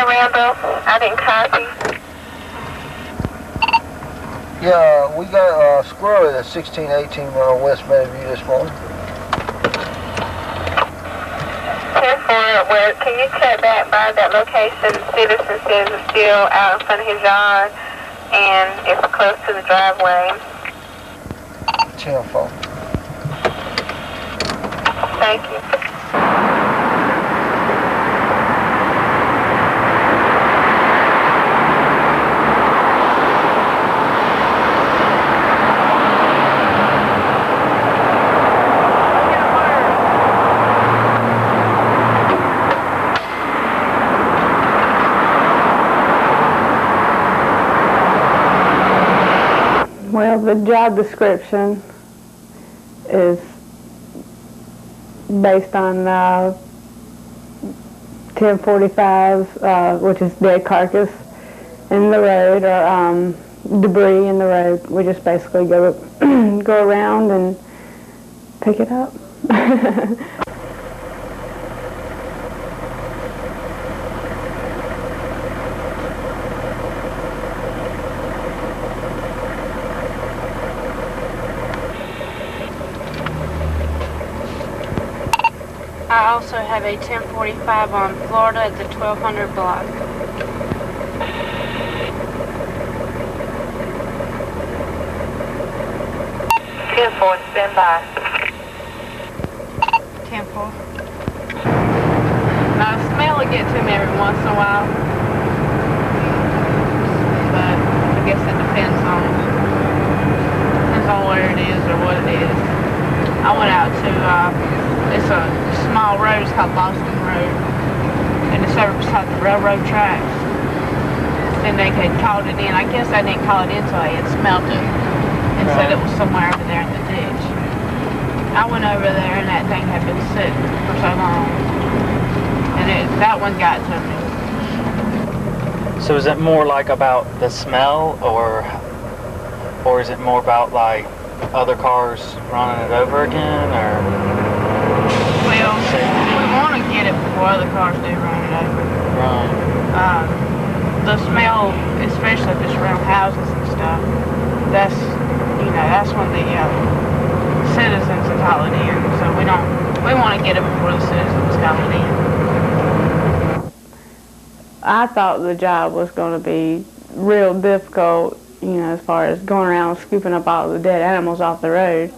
10 Randall. I didn't copy. Yeah, we got a squirrel at 1618 West Meadowview this morning. 10-4, where can you check back by that location? Citizen says it's still out in front of his yard and it's close to the driveway. 10-4. Thank you. Well, the job description is based on 1045, which is dead carcass in the road or debris in the road. We just basically go around and pick it up. I also have a 1045 on Florida at the 1200 block. Stand by. 10-4. Now, smell will get to me every once in a while, but I guess it depends on where it is or what it is. I went out to it's a small road. It's called Boston Road, and it's over beside the railroad tracks. And they had called it in. I guess I didn't call it in until I had smelled it and said it was somewhere over there in the ditch. I went over there and that thing had been sitting for so long, and that one got to me. So is it more like about the smell, or is it more about like other cars running it over again, or? Well, we want to get it before other cars do run it over. Right. The smell, especially if it's around houses and stuff, that's when the citizens are calling in. So we want to get it before the citizens calling in. I thought the job was going to be real difficult, as far as going around scooping up all the dead animals off the road.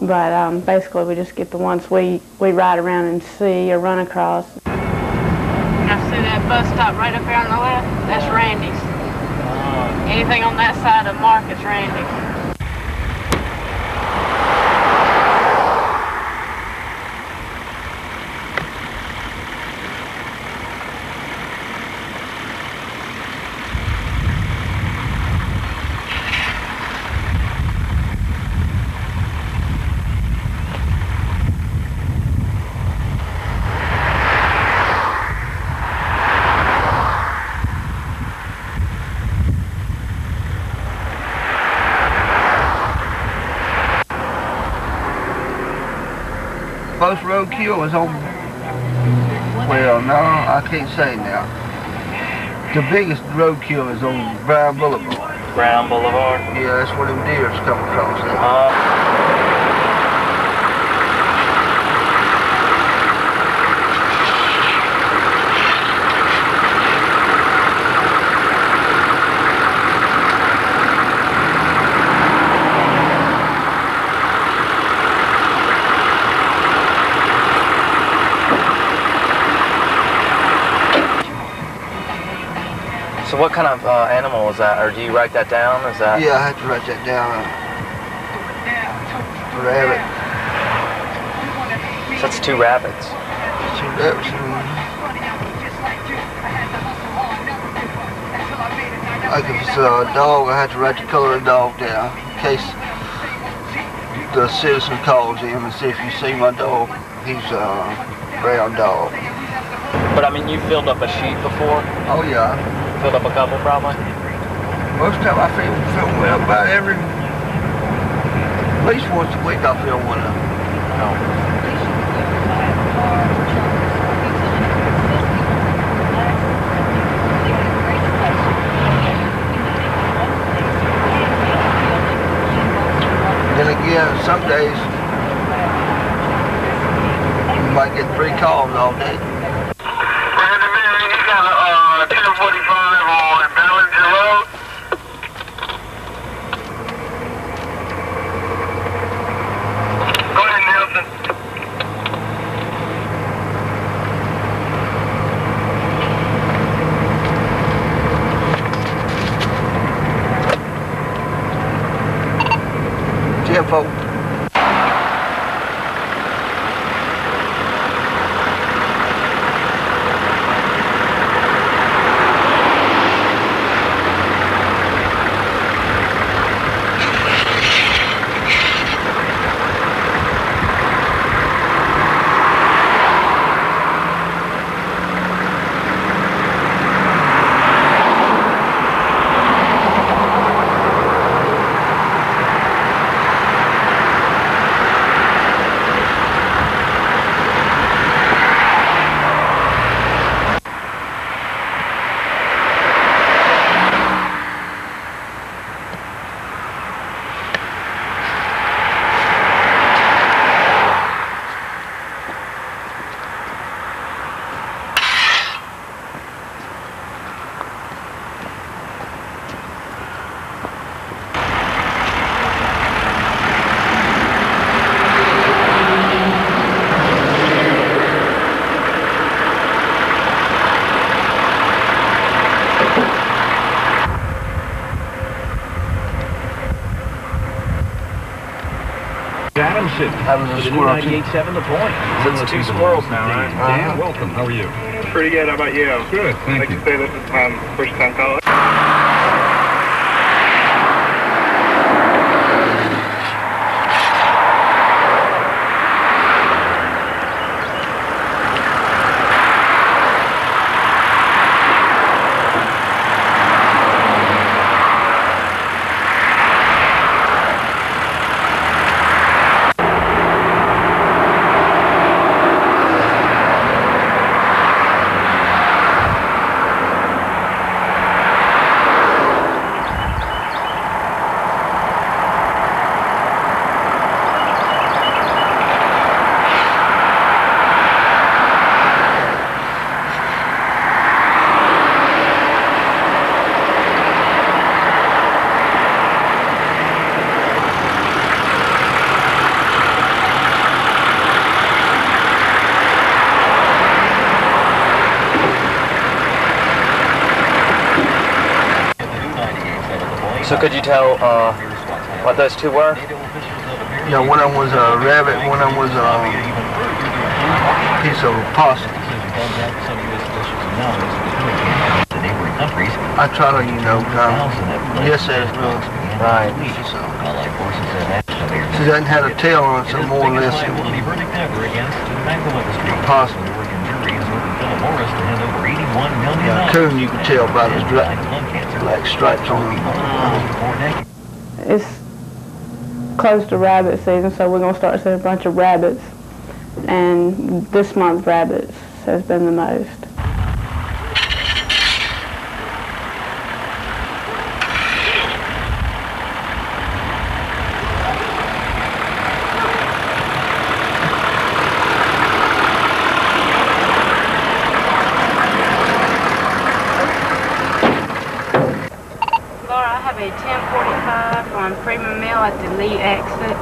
But basically we just get the ones we ride around and see or run across. I see that bus stop right up here on the left? That's Randy's. Anything on that side of Mark is Randy's. Most roadkill is on, well, no, I can't say now. The biggest roadkill is on Brown Boulevard. Brown Boulevard? Yeah, that's where them deers come across there. So what kind of animal is that, or do you write that down? Is that? Yeah, I have to write that down. Rabbit. So that's 2 rabbits. 2 rabbits. Like if it's a dog, I have to write the color of the dog down in case the citizen calls him and see if you see my dog. He's a brown dog. But I mean, you filled up a sheet before? Oh yeah. Filled up a couple probably? Most of the time I fill one up about at least once a week I fill one up. Oh. Randy, man, you got a 1045 on Ballinger Road. Go ahead, Nelson. Tempo. Having a squirrel. 98.7 The Point. It's 2 squirrels now, right? Dan, welcome. How are you? Pretty good. How about you? Good, thank you. Like I say, this is my first time calling. So could you tell what those two were? Yeah, one of them was a rabbit, one of them was a piece of possum. I try to, yes, there's no. Right. She doesn't have a tail on it, so more or less it was a possum. Yeah, coon you can tell by the black stripes on them. It's close to rabbit season, so we're going to start seeing a bunch of rabbits. And this month, rabbits has been the most. I have a 1045 on Freeman Mill at the Lee exit.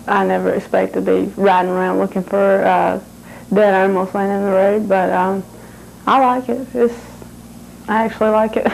I never expect to be riding around looking for dead animals laying in the road, but I like it. I actually like it.